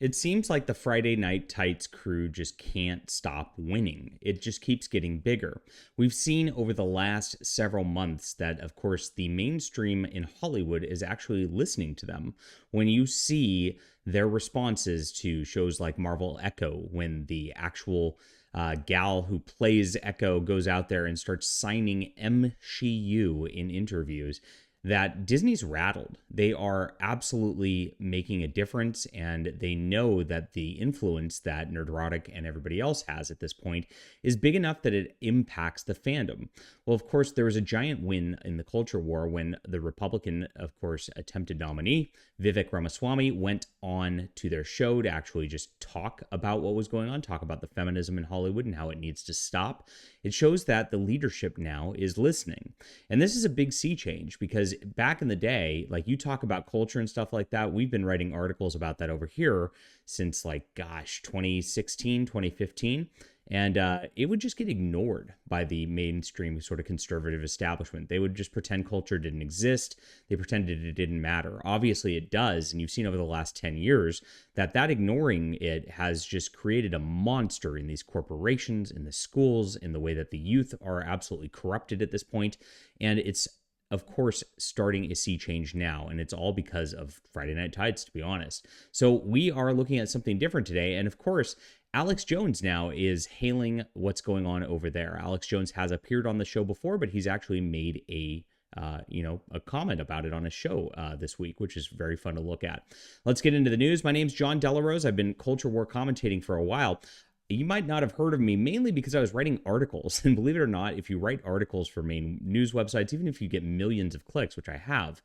It seems like the Friday Night Tights crew just can't stop winning. It just keeps getting bigger. We've seen over the last several months that, of course, the mainstream in Hollywood is actually listening to them. When you see their responses to shows like Marvel Echo, when the actual gal who plays Echo goes out there and starts signing MCU in interviews, that Disney's rattled. They are absolutely making a difference, and they know that the influence that Nerdrotic and everybody else has at this point is big enough that it impacts the fandom. Well, of course, there was a giant win in the culture war when the Republican, of course, attempted nominee, Vivek Ramaswamy, went on to their show to actually just talk about what was going on, talk about the feminism in Hollywood and how it needs to stop. It shows that the leadership now is listening. And this is a big sea change, because back in the day, like, you talk about culture and stuff like that, we've been writing articles about that over here since, like, 2016, 2015. And it would just get ignored by the mainstream sort of conservative establishment. They would just pretend culture didn't exist. They pretended it didn't matter. Obviously it does. And you've seen over the last 10 years that ignoring it has just created a monster in these corporations, in the schools, in the way that the youth are absolutely corrupted at this point. And it's, of course, starting a sea change now, and it's all because of Friday Night Tights, to be honest. So we are looking at something different today, and of course, Alex Jones now is hailing what's going on over there. Alex Jones has appeared on the show before, but he's actually made a comment about it on a show this week, which is very fun to look at. Let's get into the news. My name's John Delarose. I've been Culture War commentating for a while. You might not have heard of me, mainly because I was writing articles. And believe it or not, if you write articles for main news websites, even if you get millions of clicks, which I have,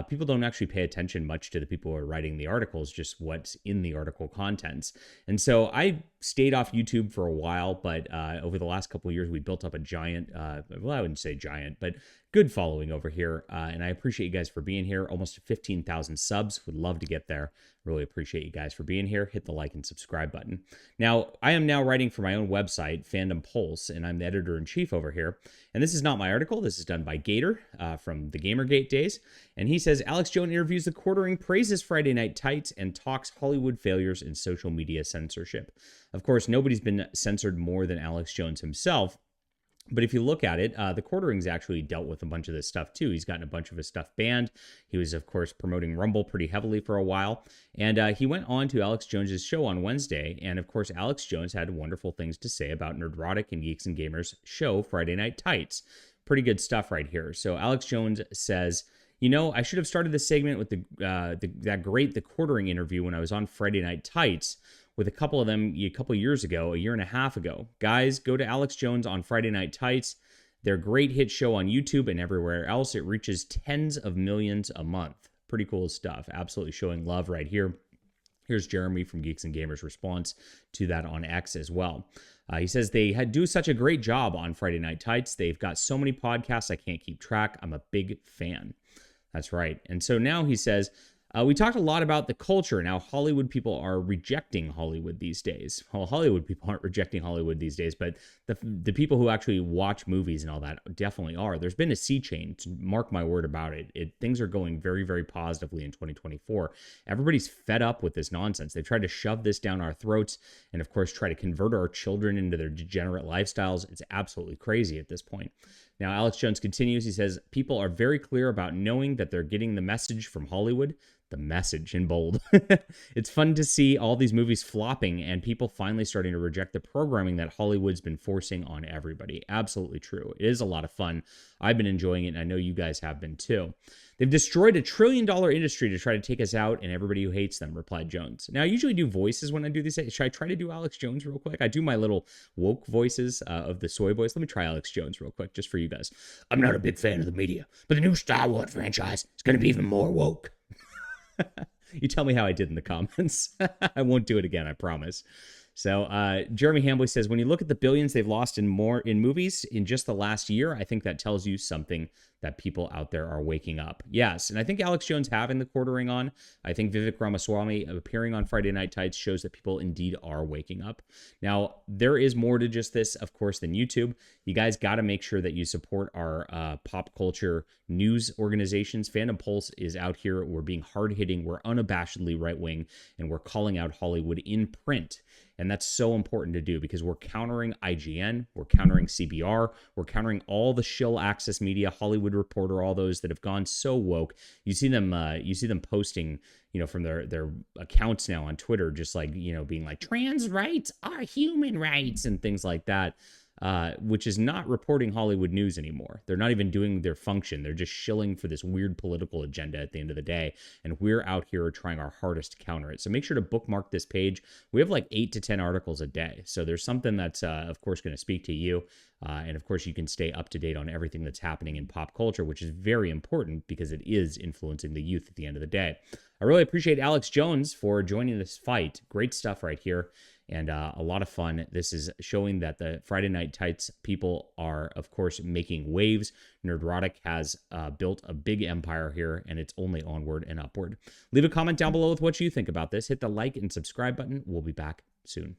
people don't actually pay attention much to the people who are writing the articles, just what's in the article contents. And so I stayed off YouTube for a while, but over the last couple of years, we built up a giant, well, I wouldn't say giant, but good following over here. And I appreciate you guys for being here. Almost 15,000 subs. Would love to get there. Really appreciate you guys for being here. Hit the like and subscribe button. Now, I am now writing for my own website, Fandom Pulse, and I'm the editor-in-chief over here. And this is not my article. This is done by Gator from the Gamergate days. And he says, Alex Jones interviews the quartering, praises Friday Night Tights, and talks Hollywood failures in social media censorship. Of course, nobody's been censored more than Alex Jones himself. But if you look at it, the Quartering's actually dealt with a bunch of this stuff too. He's gotten a bunch of his stuff banned. He was, of course, promoting Rumble pretty heavily for a while. And he went on to Alex Jones's show on Wednesday. And of course, Alex Jones had wonderful things to say about Nerdrotic and Geeks and Gamers show Friday Night Tights. Pretty good stuff right here. So Alex Jones says, you know, I should have started this segment with the Quartering interview when I was on Friday Night Tights with a couple of them a couple years ago, a year and a half ago. Guys, go to Alex Jones on Friday Night Tights. Their great hit show on YouTube and everywhere else. It reaches tens of millions a month. Pretty cool stuff. Absolutely showing love right here. Here's Jeremy from Geeks and Gamers' response to that on X as well. He says they do such a great job on Friday Night Tights. They've got so many podcasts I can't keep track. I'm a big fan. That's right. And so now he says, we talked a lot about the culture and how Hollywood people are rejecting Hollywood these days. Well, Hollywood people aren't rejecting Hollywood these days, but the people who actually watch movies and all that definitely are. There's been a sea change, mark my word about it. Things are going very, very positively in 2024. Everybody's fed up with this nonsense. They've tried to shove this down our throats and, of course, try to convert our children into their degenerate lifestyles. It's absolutely crazy at this point. Now, Alex Jones continues. He says, people are very clear about knowing that they're getting the message from Hollywood. The message in bold. It's fun to see all these movies flopping and people finally starting to reject the programming that Hollywood's been forcing on everybody. Absolutely true. It is a lot of fun. I've been enjoying it, and I know you guys have been too. They've destroyed $1 trillion industry to try to take us out, and everybody who hates them, replied Jones. Now, I usually do voices when I do these. Should I try to do Alex Jones real quick? I do my little woke voices of the soy boys. Let me try Alex Jones real quick, just for you guys. I'm not a big fan of the media, but the new Star Wars franchise is going to be even more woke. You tell me how I did in the comments. I won't do it again, I promise. So Jeremy Hambley says, when you look at the billions they've lost in movies in just the last year, I think that tells you something that people out there are waking up. Yes, and I think Alex Jones having the quartering on, I think Vivek Ramaswamy appearing on Friday Night Tights shows that people indeed are waking up. Now, there is more to just this, of course, than YouTube. You guys got to make sure that you support our pop culture news organizations. Fandom Pulse is out here. We're being hard-hitting. We're unabashedly right-wing, and we're calling out Hollywood in print. And that's so important to do because we're countering IGN, we're countering CBR, we're countering all the shill access media, Hollywood Reporter, all those that have gone so woke. You see them posting, from their accounts now on Twitter, just like, being like trans rights are human rights and things like that. Which is not reporting Hollywood news anymore. They're not even doing their function. They're just shilling for this weird political agenda at the end of the day. And we're out here trying our hardest to counter it. So make sure to bookmark this page. We have like 8 to 10 articles a day. So there's something that's, of course, going to speak to you. And of course, you can stay up to date on everything that's happening in pop culture, which is very important because it is influencing the youth at the end of the day. I really appreciate Alex Jones for joining this fight. Great stuff right here. And a lot of fun. This is showing that the Friday Night Tights people are, of course, making waves. Nerdrotic has built a big empire here, and it's only onward and upward. Leave a comment down below with what you think about this. Hit the like and subscribe button. We'll be back soon.